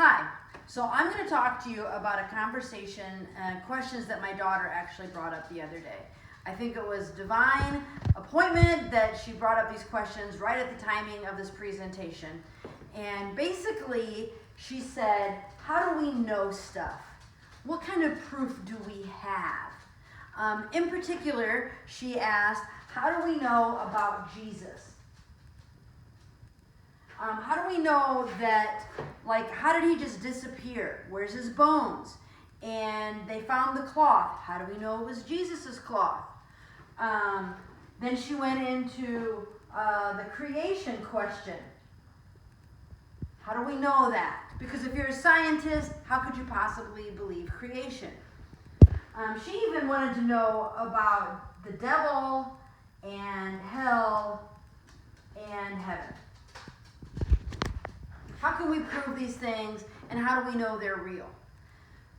Hi, so I'm going to talk to you about a conversation and questions that my daughter actually brought up the other day. I think it was divine appointment that she brought up these questions right at the timing of this presentation. And basically, she said, how do we know stuff? What kind of proof do we have? In particular, she asked, how do we know about Jesus? How do we know that, how did he just disappear? Where's his bones? And they found the cloth. How do we know it was Jesus's cloth? Then she went into the creation question. How do we know that? Because if you're a scientist, how could you possibly believe creation? She even wanted to know about the devil and hell and heaven. How can we prove these things, and how do we know they're real?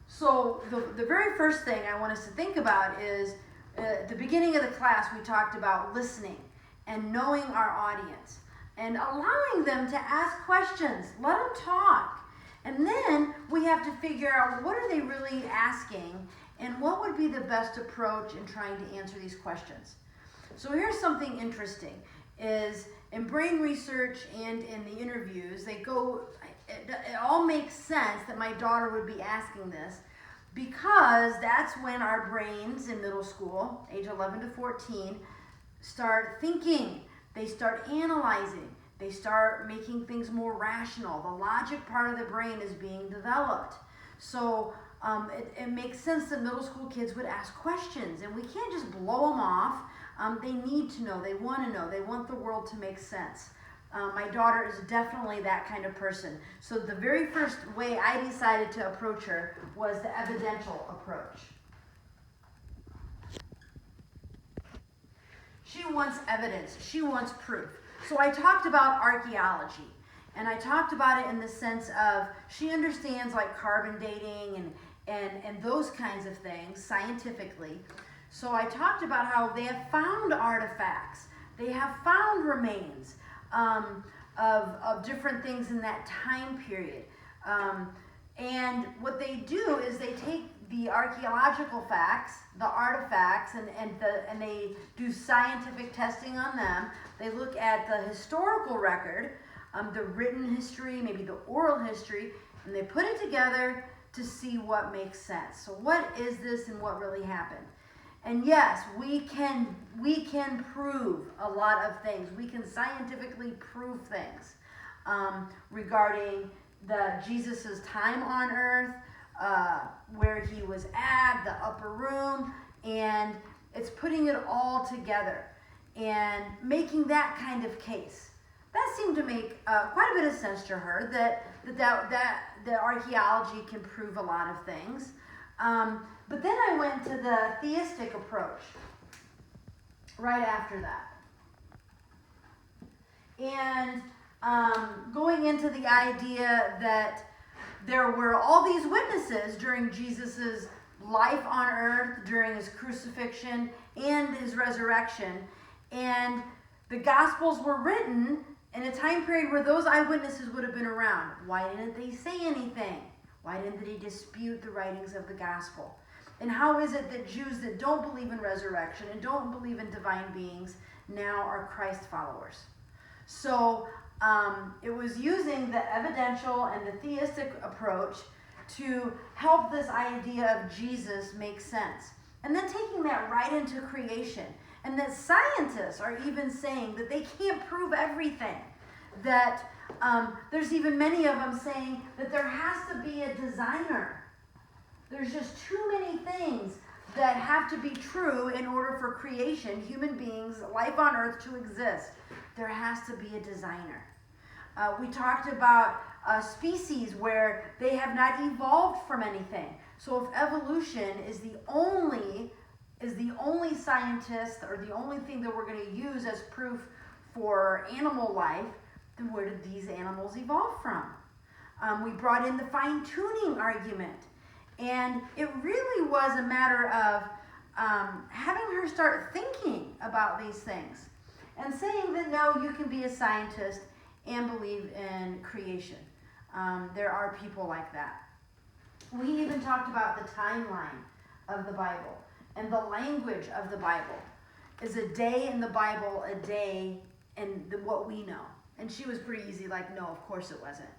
So the very first thing I want us to think about is, at the beginning of the class, we talked about listening and knowing our audience and allowing them to ask questions. Let them talk. And then we have to figure out, what are they really asking, and what would be the best approach in trying to answer these questions. So here's something interesting, is in brain research and in the interviews, it all makes sense that my daughter would be asking this, because that's when our brains in middle school, age 11 to 14, start thinking. They start analyzing. They start making things more rational. The logic part of the brain is being developed. So it makes sense that middle school kids would ask questions, and we can't just blow them off. They need to know. They want to know. They want the world to make sense. My daughter is definitely that kind of person. So the very first way I decided to approach her was the evidential approach. She wants evidence. She wants proof. So I talked about archaeology, and I talked about it in the sense of, she understands like carbon dating and those kinds of things scientifically. So I talked about how they have found artifacts. They have found remains of different things in that time period. And what they do is they take the archaeological facts, the artifacts, and they do scientific testing on them. They look at the historical record, the written history, maybe the oral history, and they put it together to see what makes sense. So what is this and what really happened? And yes, we can prove a lot of things. We can scientifically prove things regarding Jesus's time on earth, where he was at, the upper room, and it's putting it all together and making that kind of case. That seemed to make quite a bit of sense to her, that the archaeology can prove a lot of things. But then I went to the theistic approach right after that. And going into the idea that there were all these witnesses during Jesus's life on earth, during his crucifixion and his resurrection. And the Gospels were written in a time period where those eyewitnesses would have been around. Why didn't they say anything? Why didn't they dispute the writings of the Gospel? And how is it that Jews that don't believe in resurrection and don't believe in divine beings now are Christ followers? So it was using the evidential and the theistic approach to help this idea of Jesus make sense. And then taking that right into creation. And that scientists are even saying that they can't prove everything. That there's even many of them saying that there has to be a designer. There's just too many things that have to be true in order for creation, human beings, life on earth to exist. There has to be a designer. We talked about species where they have not evolved from anything. So if evolution is the only scientist, or the only thing that we're going to use as proof for animal life, then where did these animals evolve from? We brought in the fine-tuning argument. And it really was a matter of having her start thinking about these things and saying that no, you can be a scientist and believe in creation. There are people like that. We even talked about the timeline of the Bible and the language of the Bible. Is a day in the Bible a day in what we know? And she was pretty easy, like, no, of course it wasn't.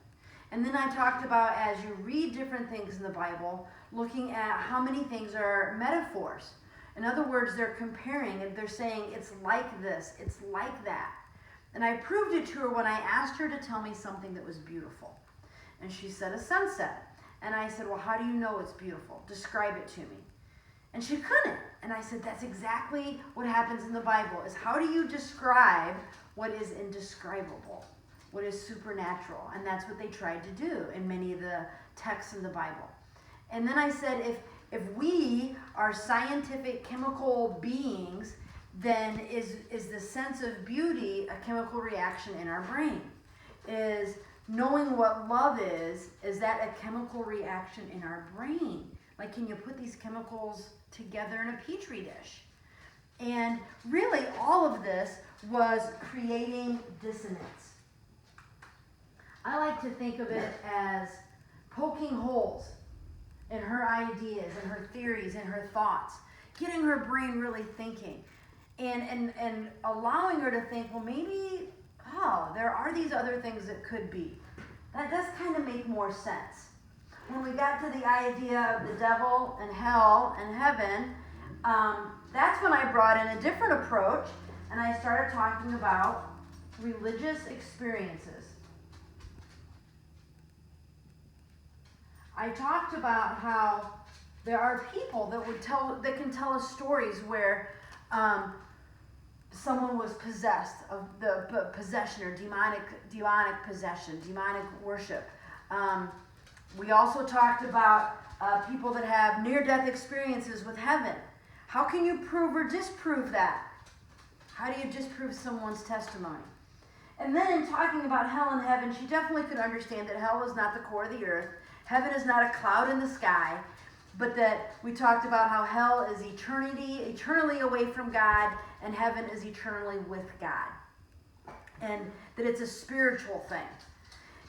And then I talked about, as you read different things in the Bible, looking at how many things are metaphors. In other words, they're comparing and they're saying it's like this, it's like that. And I proved it to her when I asked her to tell me something that was beautiful. And she said a sunset. And I said, well, how do you know it's beautiful? Describe it to me. And she couldn't. And I said, that's exactly what happens in the Bible, is how do you describe what is indescribable, what is supernatural? And that's what they tried to do in many of the texts in the Bible. And then I said, if we are scientific chemical beings, then is the sense of beauty a chemical reaction in our brain? Is knowing what love is that a chemical reaction in our brain? Like, can you put these chemicals together in a petri dish? And really, all of this was creating dissonance. I like to think of it as poking holes in her ideas and her theories and her thoughts, getting her brain really thinking, and allowing her to think, well, maybe, there are these other things that could be. That does kind of make more sense. When we got to the idea of the devil and hell and heaven, that's when I brought in a different approach, and I started talking about religious experiences. I talked about how there are people that can tell us stories where someone was possessed of the possession or demonic possession, demonic worship. We also talked about people that have near-death experiences with heaven. How can you prove or disprove that? How do you disprove someone's testimony? And then in talking about hell and heaven, she definitely could understand that hell is not the core of the earth. Heaven is not a cloud in the sky, but that we talked about how hell is eternally away from God, and heaven is eternally with God. And that it's a spiritual thing.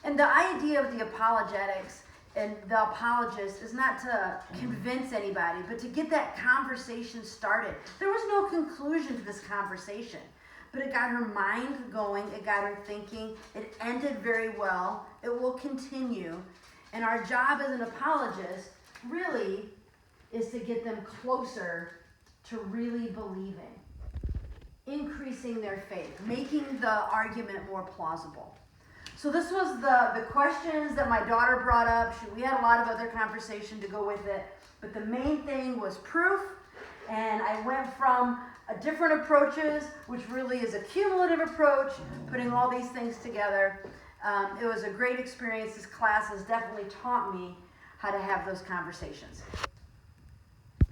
And the idea of the apologetics and the apologist is not to convince anybody, but to get that conversation started. There was no conclusion to this conversation, but it got her mind going, it got her thinking, it ended very well, it will continue. And our job as an apologist really is to get them closer to really believing, increasing their faith, making the argument more plausible. So this was the questions that my daughter brought up. We had a lot of other conversation to go with it, but the main thing was proof, and I went from different approaches, which really is a cumulative approach, putting all these things together. It was a great experience. This class has definitely taught me how to have those conversations.